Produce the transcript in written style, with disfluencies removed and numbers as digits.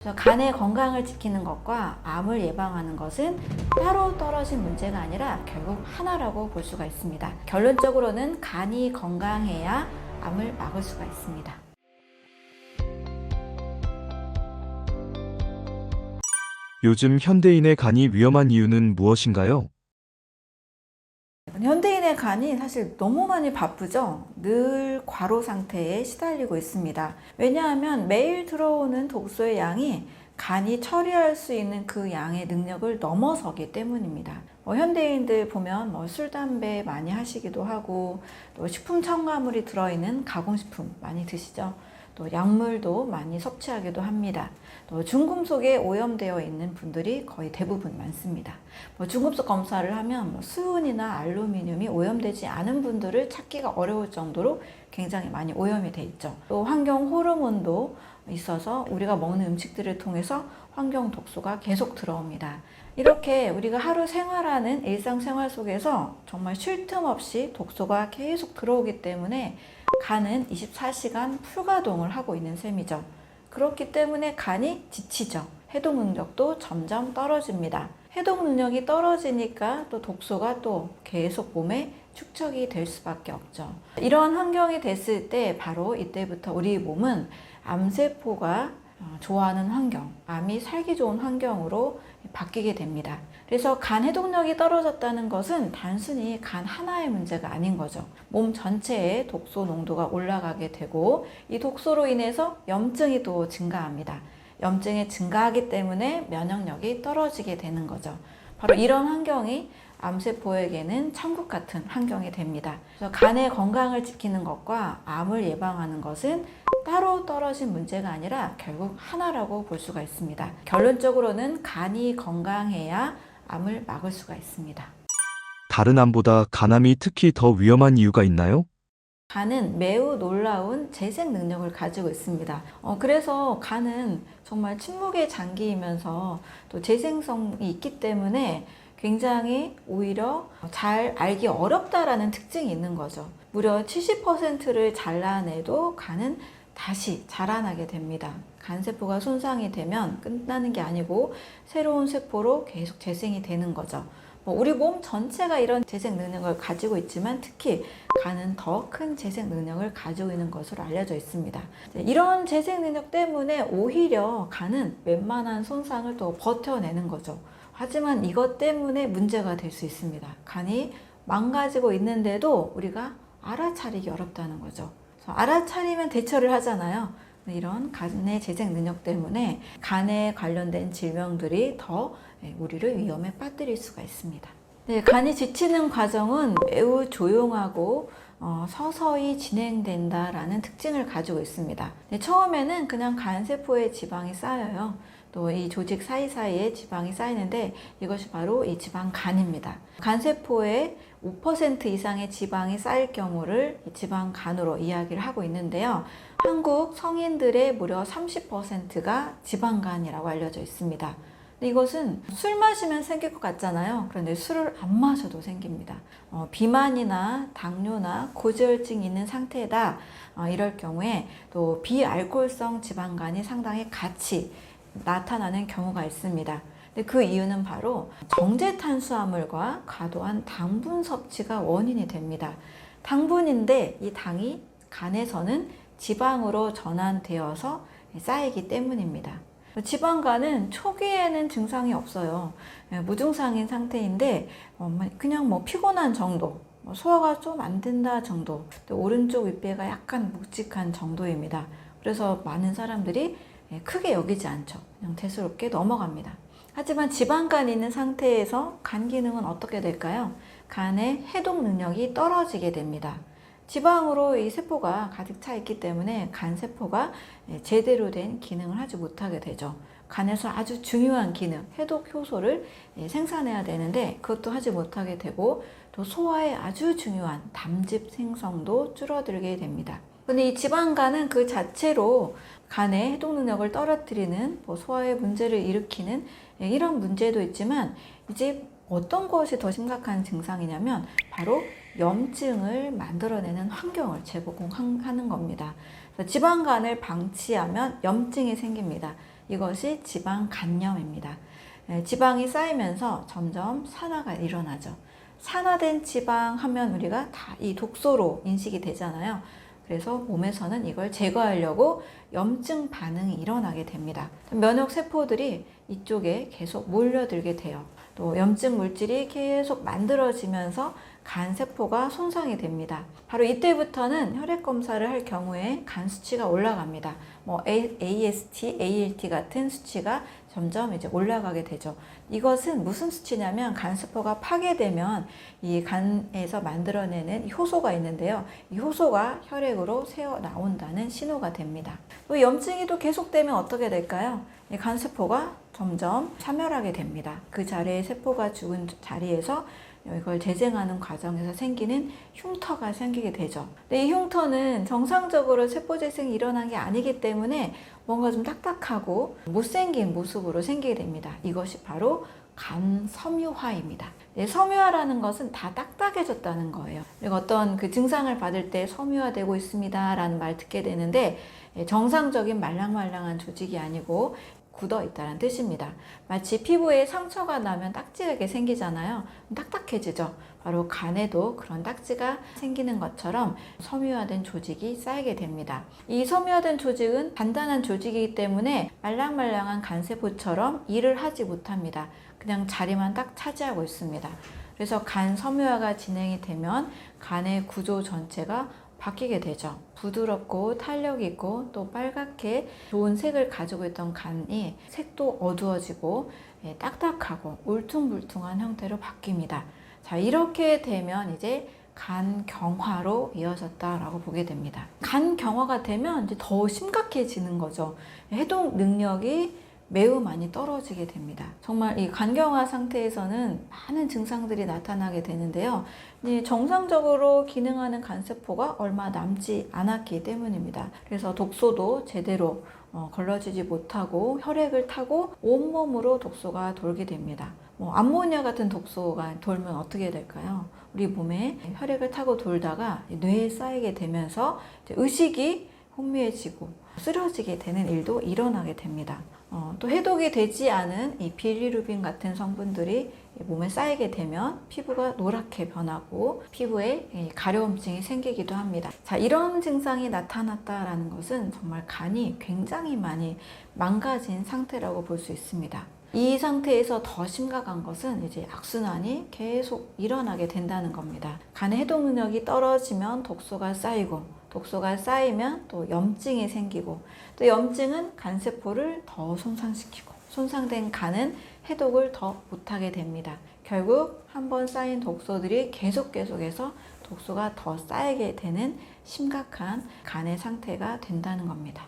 그래서 간의 건강을 지키는 것과 암을 예방하는 것은 따로 떨어진 문제가 아니라 결국 하나라고 볼 수가 있습니다. 결론적으로는 간이 건강해야 암을 막을 수가 있습니다. 요즘 현대인의 간이 위험한 이유는 무엇인가요? 현대인의 간이 사실 너무 많이 바쁘죠. 늘 과로 상태에 시달리고 있습니다. 왜냐하면 매일 들어오는 독소의 양이 간이 처리할 수 있는 그 양의 능력을 넘어서기 때문입니다. 현대인들 보면 술, 담배 많이 하시기도 하고, 또 식품 첨가물이 들어있는 가공식품 많이 드시죠. 또 약물도 많이 섭취하기도 합니다. 또 중금속에 오염되어 있는 분들이 거의 대부분 많습니다. 중금속 검사를 하면 수은이나 알루미늄이 오염되지 않은 분들을 찾기가 어려울 정도로 굉장히 많이 오염이 돼 있죠. 또 환경 호르몬도 있어서 우리가 먹는 음식들을 통해서 환경 독소가 계속 들어옵니다. 이렇게 우리가 하루 생활하는 일상생활 속에서 정말 쉴 틈 없이 독소가 계속 들어오기 때문에 간은 24시간 풀가동을 하고 있는 셈이죠. 그렇기 때문에 간이 지치죠. 해독 능력도 점점 떨어집니다. 해독 능력이 떨어지니까 또 독소가 또 계속 몸에 축적이 될 수밖에 없죠. 이런 환경이 됐을 때 바로 이때부터 우리 몸은 암세포가 좋아하는 환경, 암이 살기 좋은 환경으로 바뀌게 됩니다. 그래서 간 해독력이 떨어졌다는 것은 단순히 간 하나의 문제가 아닌 거죠. 몸 전체에 독소 농도가 올라가게 되고 이 독소로 인해서 염증이 또 증가합니다. 염증이 증가하기 때문에 면역력이 떨어지게 되는 거죠. 바로 이런 환경이 암세포에게는 천국 같은 환경이 됩니다. 그래서 간의 건강을 지키는 것과 암을 예방하는 것은 따로 떨어진 문제가 아니라 결국 하나라고 볼 수가 있습니다. 결론적으로는 간이 건강해야 암을 막을 수가 있습니다. 다른 암보다 간암이 특히 더 위험한 이유가 있나요? 간은 매우 놀라운 재생 능력을 가지고 있습니다. 그래서 간은 정말 침묵의 장기이면서 또 재생성이 있기 때문에 굉장히 오히려 잘 알기 어렵다라는 특징이 있는 거죠. 무려 70%를 잘라내도 간은 다시 자라나게 됩니다. 간세포가 손상이 되면 끝나는 게 아니고 새로운 세포로 계속 재생이 되는 거죠. 우리 몸 전체가 이런 재생 능력을 가지고 있지만 특히 간은 더 큰 재생 능력을 가지고 있는 것으로 알려져 있습니다. 이런 재생 능력 때문에 오히려 간은 웬만한 손상을 또 버텨내는 거죠. 하지만 이것 때문에 문제가 될 수 있습니다. 간이 망가지고 있는데도 우리가 알아차리기 어렵다는 거죠. 알아차리면 대처를 하잖아요. 이런 간의 재생 능력 때문에 간에 관련된 질병들이 더 우리를 위험에 빠뜨릴 수가 있습니다. 간이 지치는 과정은 매우 조용하고 서서히 진행된다라는 특징을 가지고 있습니다. 처음에는 그냥 간세포에 지방이 쌓여요. 또 이 조직 사이사이에 지방이 쌓이는데 이것이 바로 이 지방간입니다. 간세포에 5% 이상의 지방이 쌓일 경우를 지방간으로 이야기를 하고 있는데요. 한국 성인들의 무려 30%가 지방간이라고 알려져 있습니다. 이것은 술 마시면 생길 것 같잖아요. 그런데 술을 안 마셔도 생깁니다. 비만이나 당뇨나 고지혈증이 있는 상태다. 이럴 경우에 또 비알코올성 지방간이 상당히 같이 나타나는 경우가 있습니다. 근데 그 이유는 바로 정제 탄수화물과 과도한 당분 섭취가 원인이 됩니다. 당분인데 이 당이 간에서는 지방으로 전환되어서 쌓이기 때문입니다. 지방간은 초기에는 증상이 없어요. 무증상인 상태인데 그냥 피곤한 정도, 소화가 좀 안 된다 정도, 또 오른쪽 윗배가 약간 묵직한 정도입니다. 그래서 많은 사람들이 크게 여기지 않죠. 그냥 대수롭게 넘어갑니다. 하지만 지방간이 있는 상태에서 간 기능은 어떻게 될까요? 간의 해독 능력이 떨어지게 됩니다. 지방으로 이 세포가 가득 차 있기 때문에 간세포가 제대로 된 기능을 하지 못하게 되죠. 간에서 아주 중요한 기능, 해독 효소를 생산해야 되는데 그것도 하지 못하게 되고 또 소화에 아주 중요한 담즙 생성도 줄어들게 됩니다. 근데 이 지방간은 그 자체로 간의 해독 능력을 떨어뜨리는 소화에 문제를 일으키는 이런 문제도 있지만 이제 어떤 것이 더 심각한 증상이냐면 바로 염증을 만들어내는 환경을 제공하는 겁니다. 지방간을 방치하면 염증이 생깁니다. 이것이 지방 간염입니다. 지방이 쌓이면서 점점 산화가 일어나죠. 산화된 지방 하면 우리가 다 이 독소로 인식이 되잖아요. 그래서 몸에서는 이걸 제거하려고 염증 반응이 일어나게 됩니다. 면역 세포들이 이쪽에 계속 몰려들게 돼요. 또 염증 물질이 계속 만들어지면서 간 세포가 손상이 됩니다. 바로 이때부터는 혈액 검사를 할 경우에 간 수치가 올라갑니다. AST, ALT 같은 수치가 점점 이제 올라가게 되죠. 이것은 무슨 수치냐면 간 세포가 파괴되면 이 간에서 만들어내는 효소가 있는데요. 이 효소가 혈액으로 새어 나온다는 신호가 됩니다. 또 염증이 또 계속되면 어떻게 될까요? 이 간 세포가 점점 사멸하게 됩니다. 그 자리에 세포가 죽은 자리에서 이걸 재생하는 과정에서 생기는 흉터가 생기게 되죠. 근데 이 흉터는 정상적으로 세포 재생이 일어난 게 아니기 때문에 뭔가 좀 딱딱하고 못생긴 모습으로 생기게 됩니다. 이것이 바로 간 섬유화입니다. 섬유화라는 것은 다 딱딱해졌다는 거예요. 그리고 어떤 그 증상을 받을 때 섬유화되고 있습니다 라는 말 듣게 되는데 정상적인 말랑말랑한 조직이 아니고 굳어 있다는 뜻입니다. 마치 피부에 상처가 나면 딱지가 생기잖아요. 딱딱해지죠. 바로 간에도 그런 딱지가 생기는 것처럼 섬유화된 조직이 쌓이게 됩니다. 이 섬유화된 조직은 단단한 조직이기 때문에 말랑말랑한 간세포처럼 일을 하지 못합니다. 그냥 자리만 딱 차지하고 있습니다. 그래서 간 섬유화가 진행이 되면 간의 구조 전체가 바뀌게 되죠. 부드럽고 탄력 있고 또 빨갛게 좋은 색을 가지고 있던 간이 색도 어두워지고 딱딱하고 울퉁불퉁한 형태로 바뀝니다. 자, 이렇게 되면 이제 간경화로 이어졌다라고 보게 됩니다. 간경화가 되면 이제 더 심각해지는 거죠. 해독 능력이 매우 많이 떨어지게 됩니다. 정말 이 간경화 상태에서는 많은 증상들이 나타나게 되는데요. 정상적으로 기능하는 간세포가 얼마 남지 않았기 때문입니다. 그래서 독소도 제대로 걸러지지 못하고 혈액을 타고 온몸으로 독소가 돌게 됩니다. 암모니아 같은 독소가 돌면 어떻게 될까요? 우리 몸에 혈액을 타고 돌다가 뇌에 쌓이게 되면서 의식이 혼미해지고 쓰러지게 되는 일도 일어나게 됩니다. 또 해독이 되지 않은 이 빌리루빈 같은 성분들이 몸에 쌓이게 되면 피부가 노랗게 변하고 피부에 가려움증이 생기기도 합니다. 자, 이런 증상이 나타났다라는 것은 정말 간이 굉장히 많이 망가진 상태라고 볼 수 있습니다. 이 상태에서 더 심각한 것은 이제 악순환이 계속 일어나게 된다는 겁니다. 간의 해독 능력이 떨어지면 독소가 쌓이고 독소가 쌓이면 또 염증이 생기고 또 염증은 간세포를 더 손상시키고 손상된 간은 해독을 더 못하게 됩니다. 결국 한번 쌓인 독소들이 계속해서 독소가 더 쌓이게 되는 심각한 간의 상태가 된다는 겁니다.